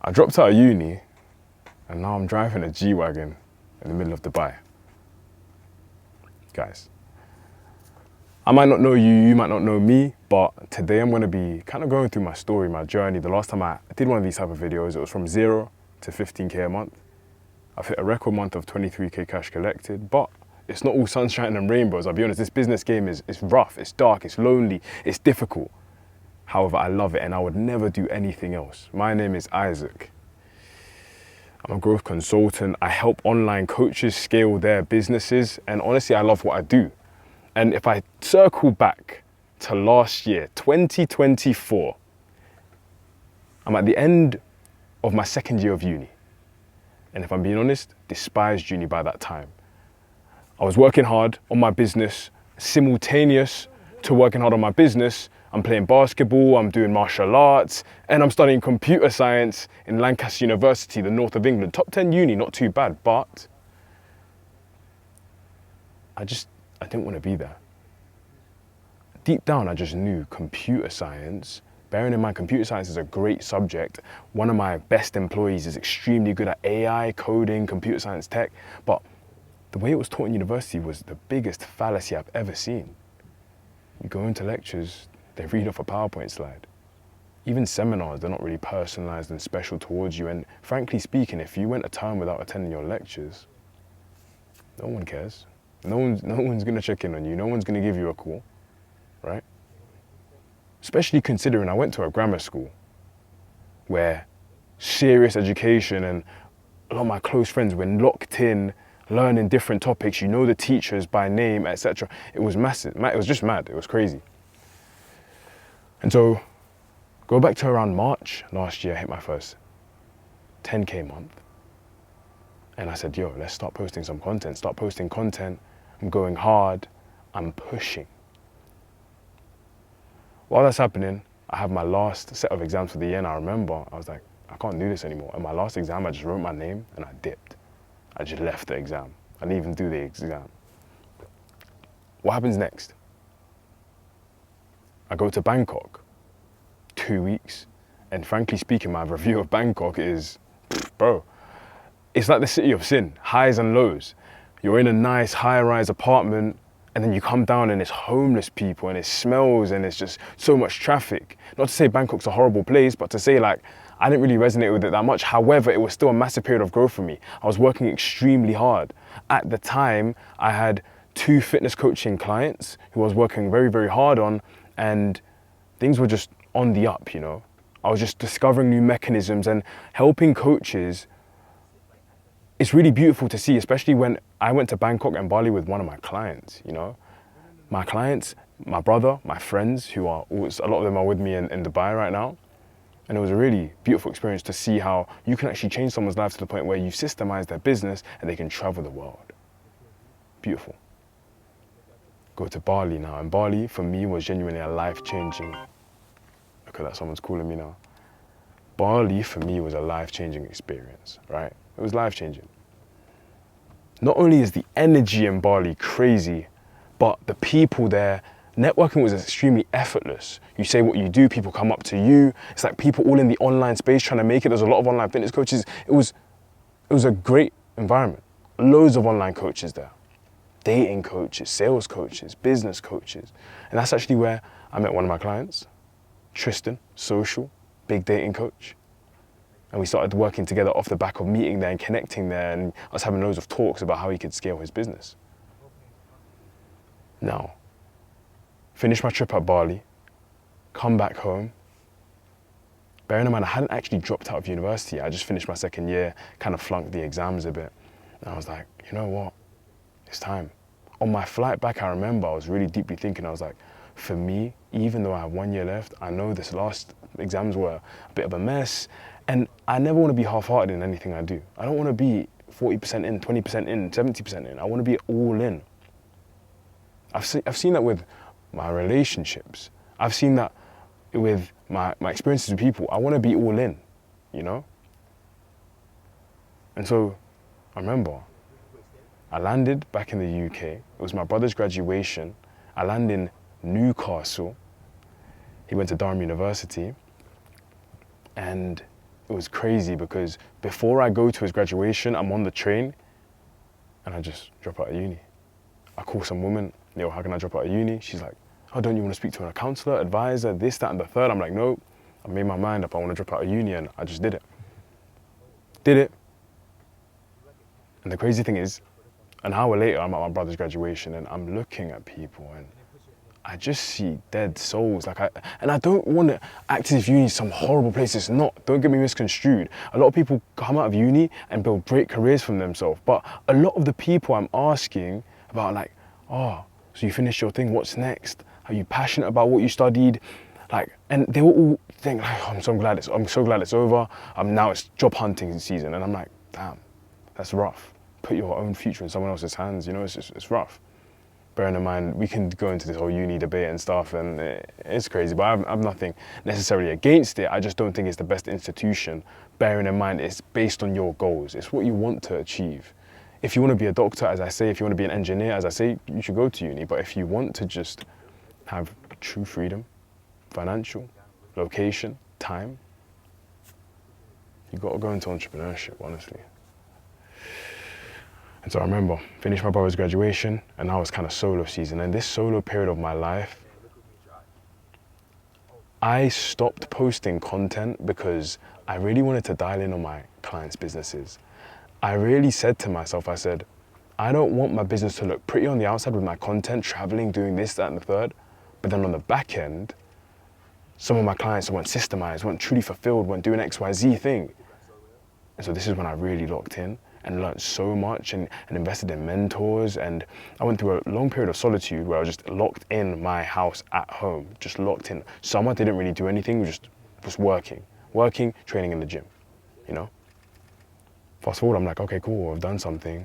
I dropped out of uni and now I'm driving a G Wagon in the middle of Dubai. Guys, I might not know you, you might not know me, but today I'm going to be kind of going through my story, my journey. The last time I did one of these type of videos, it was from 0 to 15K a month. I've hit a record month of 23K cash collected, but it's not all sunshine and rainbows. I'll be honest, this business game is rough, it's dark, it's lonely, it's difficult. However, I love it and I would never do anything else. My name is Isaac. I'm a growth consultant. I help online coaches scale their businesses, and honestly, I love what I do. And if I circle back to last year, 2024, I'm at the end of my second year of uni. And if I'm being honest, despised uni by that time. I was working hard on my business, simultaneous to working hard on my business. I'm playing basketball, I'm doing martial arts, and I'm studying computer science in Lancaster University, the north of England. Top 10 uni, not too bad, but I didn't want to be there. Deep down, I just knew computer science. Bearing in mind, computer science is a great subject. One of my best employees is extremely good at AI, coding, computer science, tech, but the way it was taught in university was the biggest fallacy I've ever seen. You go into lectures, they read off a PowerPoint slide. Even seminars, they're not really personalized and special towards you. And frankly speaking, if you went a term without attending your lectures, no one cares. No one's gonna check in on you. No one's gonna give you a call, right? Especially considering I went to a grammar school where serious education and a lot of my close friends were locked in, learning different topics. You know the teachers by name, etc. It was massive. It was just mad. It was crazy. And so, go back to around March last year, I hit my first 10K month. And I said, yo, let's start posting some content. Start posting content. I'm going hard. I'm pushing. While that's happening, I have my last set of exams for the year, and I remember, I was like, I can't do this anymore. And my last exam, I just wrote my name and I dipped. I just left the exam. I didn't even do the exam. What happens next? I go to Bangkok, 2 weeks, and frankly speaking, my review of Bangkok is, bro, it's like the city of sin, highs and lows. You're in a nice high-rise apartment, and then you come down and it's homeless people, and it smells, and it's just so much traffic. Not to say Bangkok's a horrible place, but to say like, I didn't really resonate with it that much. However, it was still a massive period of growth for me. I was working extremely hard. At the time, I had 2 fitness coaching clients who I was working very, very hard on, and things were just on the up, you know. I was just discovering new mechanisms and helping coaches. It's really beautiful to see, especially when I went to Bangkok and Bali with one of my clients, you know. My clients, my brother, my friends, a lot of them are with me in Dubai right now. And it was a really beautiful experience to see how you can actually change someone's life to the point where you systemize their business and they can travel the world. Beautiful. Go to Bali now, and Bali for me was genuinely a life-changing, look at that, someone's calling me now. Bali for me was a life-changing experience, right? It was life-changing. Not only is the energy in Bali crazy, but the people there, networking was extremely effortless. You say what you do, people come up to you. It's like people all in the online space trying to make it. There's a lot of online fitness coaches. It was a great environment. Loads of online coaches there. Dating coaches, sales coaches, business coaches. And that's actually where I met one of my clients, Tristan, social, big dating coach. And we started working together off the back of meeting there and connecting there, and us having loads of talks about how he could scale his business. Now, finish my trip at Bali, come back home. Bearing in mind, I hadn't actually dropped out of university. I just finished my second year, kind of flunked the exams a bit. And I was like, you know what? It's time. On my flight back, I remember I was really deeply thinking, I was like, for me, even though I have 1 year left, I know this last exams were a bit of a mess, and I never want to be half-hearted in anything I do. I don't want to be 40% in, 20% in, 70% in. I want to be all in. I've seen that with my relationships. I've seen that with my experiences with people. I want to be all in, you know? And so, I remember, I landed back in the UK. It was my brother's graduation. I landed in Newcastle. He went to Durham University. And it it was crazy because before I go to his graduation, I'm on the train and I just drop out of uni. I call some woman, yo, how can I drop out of uni? She's like, oh, don't you want to speak to a counselor, advisor, this, that, and the third? I'm like, no, I made my mind up. I want to drop out of uni, and I just did it. Did it. And the crazy thing is, an hour later, I'm at my brother's graduation and I'm looking at people and I just see dead souls. And I don't want to act as if uni is some horrible place. It's not. Don't get me misconstrued. A lot of people come out of uni and build great careers for themselves. But a lot of the people I'm asking about, like, oh, so you finished your thing, what's next? Are you passionate about what you studied? Like, and they will all think, like, oh, I'm so glad it's over. Now it's job hunting season. And I'm like, damn, that's rough. Put your own future in someone else's hands, you know, it's rough. Bearing in mind, we can go into this whole uni debate and stuff, and it's crazy, but I've nothing necessarily against it. I just don't think it's the best institution, bearing in mind it's based on your goals. It's what you want to achieve. If you want to be a doctor, as I say, if you want to be an engineer, as I say, you should go to uni. But if you want to just have true freedom, financial, location, time, you got to go into entrepreneurship, honestly. And so I remember, finished my brother's graduation, and now it's kind of solo season. And this solo period of my life, I stopped posting content because I really wanted to dial in on my clients' businesses. I really said to myself, I said, I don't want my business to look pretty on the outside with my content, traveling, doing this, that, and the third. But then on the back end, some of my clients weren't systemized, weren't truly fulfilled, weren't doing XYZ thing. And so this is when I really locked in and learned so much and invested in mentors. And I went through a long period of solitude where I was just locked in my house at home, just locked in. Summer didn't really do anything, just working, training in the gym, you know? Fast forward, I'm like, okay, cool, I've done something.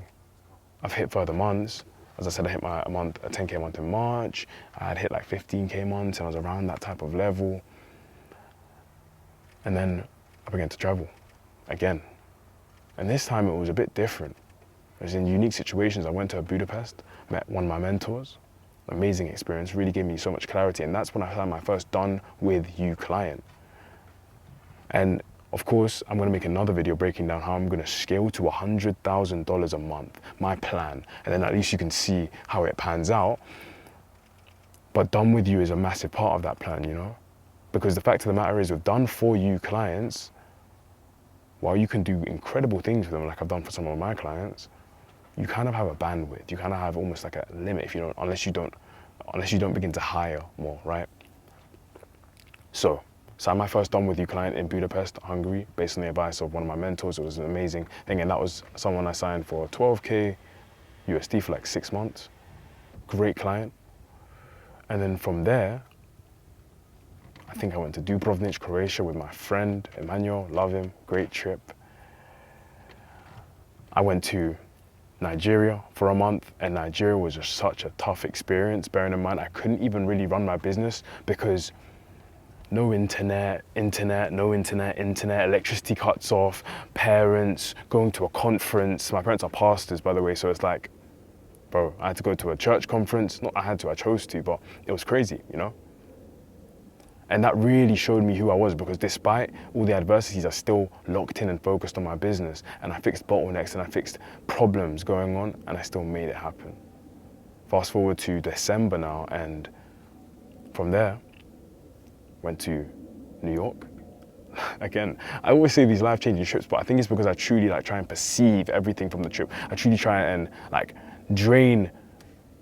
I've hit further months. As I said, I hit a 10K month in March. I had hit like 15K months and I was around that type of level. And then I began to travel again. And this time it was a bit different. It was in unique situations. I went to Budapest, met one of my mentors. Amazing experience, really gave me so much clarity. And that's when I had my first done with you client. And of course, I'm gonna make another video breaking down how I'm gonna scale to $100,000 a month, my plan. And then at least you can see how it pans out. But done with you is a massive part of that plan, you know? Because the fact of the matter is with done for you clients, while you can do incredible things with them, like I've done for some of my clients, you kind of have a bandwidth. You kind of have almost like a limit if you don't, unless you don't begin to hire more, right? So my first done with you client in Budapest, Hungary, based on the advice of one of my mentors. It was an amazing thing, and that was someone I signed for 12K USD for like 6 months. Great client. And then from there, I think I went to Dubrovnik, Croatia with my friend, Emmanuel, love him, great trip. I went to Nigeria for a month, and Nigeria was just such a tough experience, bearing in mind I couldn't even really run my business because no internet, electricity cuts off, parents, going to a conference. My parents are pastors, by the way, so it's like, bro, I had to go to a church conference. Not I had to, I chose to, but it was crazy, you know? And that really showed me who I was, because despite all the adversities, I still locked in and focused on my business, and I fixed bottlenecks and I fixed problems going on, and I still made it happen. Fast forward to December now, and from there, went to New York. Again, I always say these life-changing trips, but I think it's because I truly try and perceive everything from the trip. I truly try and drain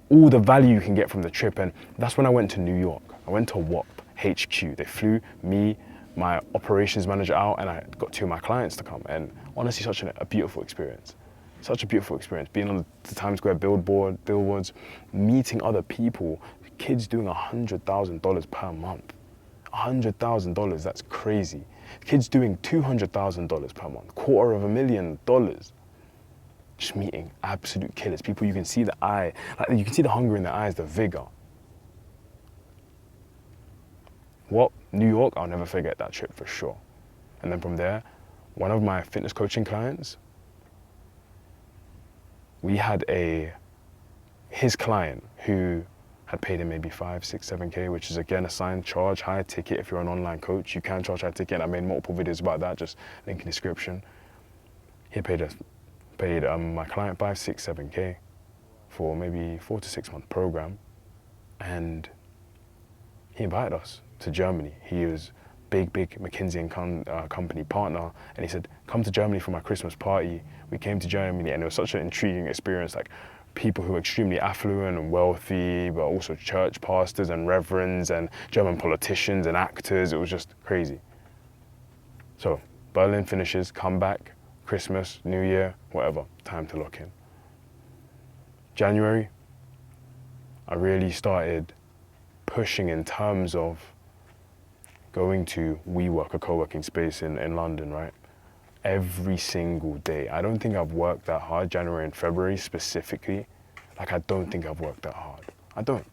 all the value you can get from the trip, and that's when I went to New York. I went to WAP HQ. They flew me, my operations manager out, and I got 2 of my clients to come. And honestly, such a beautiful experience. Such a beautiful experience. Being on the Times Square billboards, meeting other people, kids doing $100,000 per month. $100,000, that's crazy. Kids doing $200,000 per month, $250,000. Just meeting absolute killers, people you can see the eye, you can see the hunger in their eyes, the vigor. What? New York, I'll never forget that trip for sure. And then from there, one of my fitness coaching clients, we had his client who had paid him maybe 5, 6, 7K, which is again a signed charge, higher ticket. If you're an online coach, you can charge higher ticket. And I made multiple videos about that, just link in description. He paid my client 5, 6, 7K for maybe 4 to 6 month program. And he invited us to Germany. He was big McKinsey and Company partner, and he said, come to Germany for my Christmas party. We came to Germany, and it was such an intriguing experience, like people who are extremely affluent and wealthy, but also church pastors and reverends and German politicians and actors. It was just crazy. So Berlin finishes, come back, Christmas, New Year, whatever, time to lock in. January, I really started pushing in terms of going to WeWork, a co-working space in London, right? Every single day. I don't think I've worked that hard, January and February specifically. Like, I don't think I've worked that hard. I don't.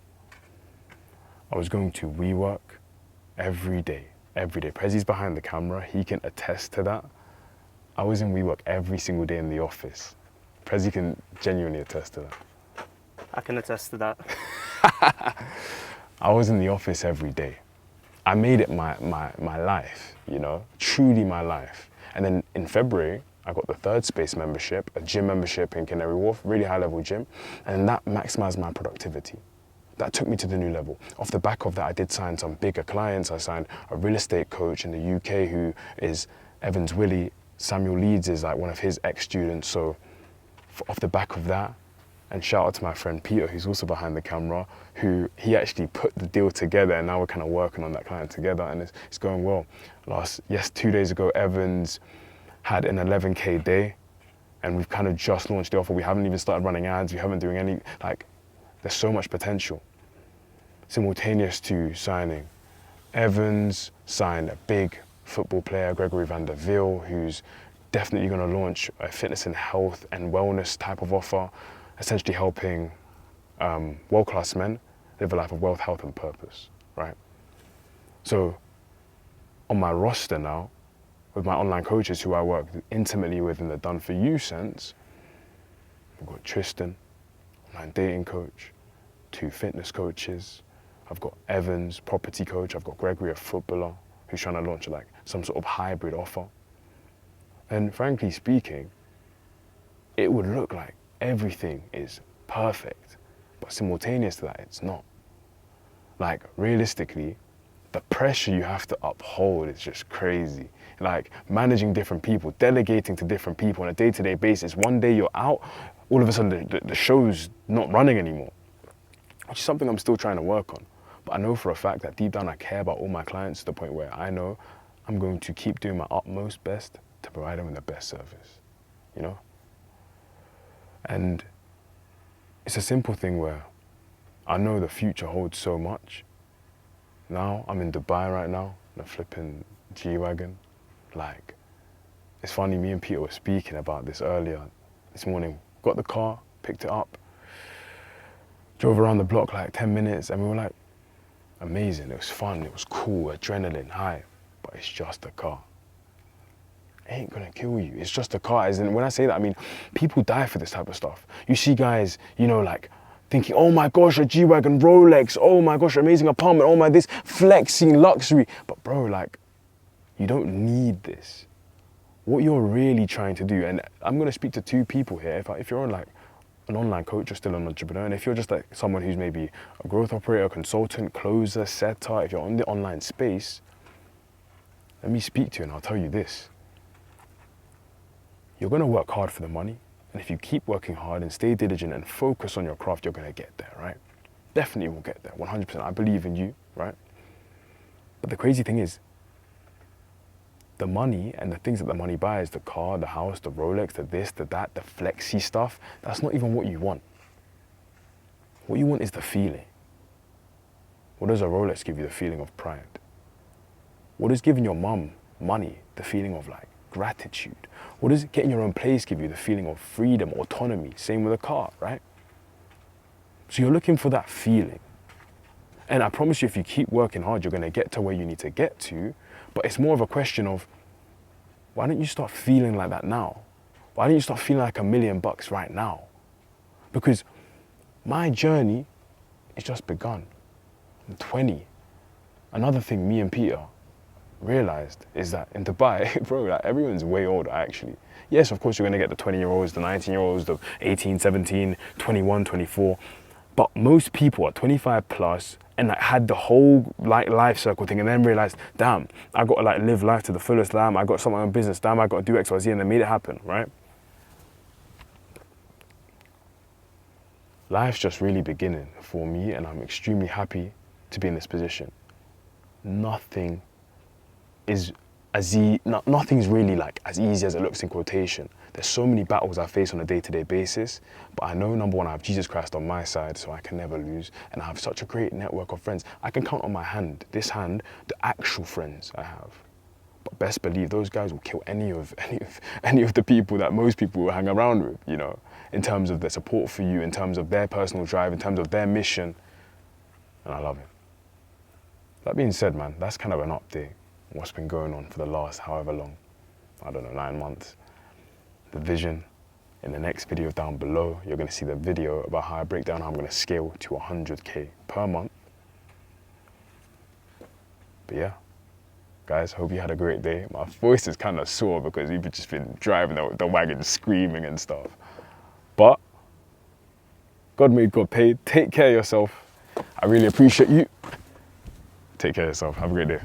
I was going to WeWork every day. Prezzy's behind the camera, he can attest to that. I was in WeWork every single day in the office. Prezzy can genuinely attest to that. I can attest to that. I was in the office every day. I made it my life, you know, truly my life. And then in February, I got the third space membership, a gym membership in Canary Wharf, really high level gym. And that maximized my productivity. That took me to the new level. Off the back of that, I did sign some bigger clients. I signed a real estate coach in the UK who is Evans Willie. Samuel Leeds is like one of his ex-students. So off the back of that, and shout out to my friend Peter, who's also behind the camera, who he actually put the deal together, and now we're kind of working on that client together, and it's going well. 2 days ago, Evans had an 11K day, and we've kind of just launched the offer. We haven't even started running ads. We haven't doing any, like, there's so much potential. Simultaneous to signing, Evans signed a big football player, Gregory van der Veer, who's definitely going to launch a fitness and health and wellness type of offer, essentially helping world-class men live a life of wealth, health, and purpose, right? So on my roster now, with my online coaches who I work intimately with in the done for you sense, I've got Tristan, online dating coach, 2 fitness coaches. I've got Evans, property coach. I've got Gregory, a footballer, who's trying to launch like some sort of hybrid offer. And frankly speaking, it would look like everything is perfect, but simultaneous to that, it's not. Like, realistically, the pressure you have to uphold is just crazy. Like, managing different people, delegating to different people on a day-to-day basis. One day you're out, all of a sudden the show's not running anymore, which is something I'm still trying to work on. But I know for a fact that deep down I care about all my clients to the point where I know I'm going to keep doing my utmost best to provide them with the best service, you know? And it's a simple thing where I know the future holds so much. Now, I'm in Dubai right now, in a flipping G Wagon. Like, it's funny, me and Peter were speaking about this earlier this morning. Got the car, picked it up, drove around the block like 10 minutes, and we were like, amazing, it was fun, it was cool, adrenaline high, but it's just a car. It ain't gonna kill you. It's just a car. And when I say that, I mean, people die for this type of stuff. You see guys, you know, like thinking, oh my gosh, a G Wagon, Rolex, oh my gosh, amazing apartment, oh my this, flexing luxury. But bro, like, you don't need this. What you're really trying to do, and I'm gonna speak to 2 people here. If you're on like an online coach or still an entrepreneur, and if you're just like someone who's maybe a growth operator, consultant, closer, setter, if you're on the online space, let me speak to you and I'll tell you this. You're going to work hard for the money, and if you keep working hard and stay diligent and focus on your craft, you're going to get there, right? Definitely will get there, 100%. I believe in you, right? But the crazy thing is, the money and the things that the money buys, the car, the house, the Rolex, the this, the that, the flexy stuff, that's not even what you want. What you want is the feeling. What does a Rolex give you? The feeling of pride. What does giving your mum money the feeling of like gratitude? What does getting your own place give you? The feeling of freedom, autonomy. Same with a car, right? So you're looking for that feeling. And I promise you, if you keep working hard, you're going to get to where you need to get to. But it's more of a question of, why don't you start feeling like that now? Why don't you start feeling like $1 million right now? Because my journey it's just begun. I'm 20. Another thing me and Peter realized is that in Dubai, bro, like everyone's way older actually. Yes, of course you're gonna get the 20-year-olds, the 19-year-olds, the 18, 17, 21, 24, but most people are 25 plus and like had the whole like life circle thing and then realized, damn, I gotta like live life to the fullest, damn, I got some of my own business, damn, I gotta do X, Y, Z, and they made it happen, right? Life's just really beginning for me and I'm extremely happy to be in this position. Nothing is nothing's really like as easy as it looks in quotation. There's so many battles I face on a day-to-day basis, but I know number one, I have Jesus Christ on my side, so I can never lose, and I have such a great network of friends. I can count on my hand, this hand, the actual friends I have. But best believe those guys will kill any of the people that most people will hang around with, you know, in terms of their support for you, in terms of their personal drive, in terms of their mission, and I love it. That being said, man, that's kind of an update on what's been going on for the last however long, I don't know, 9 months. The vision. In the next video down below, you're gonna see the video about how I break down how I'm gonna scale to 100K per month. But yeah, guys, hope you had a great day. My voice is kind of sore because we've just been driving the wagon screaming and stuff. But God made, God paid. Take care of yourself. I really appreciate you. Take care of yourself. Have a great day.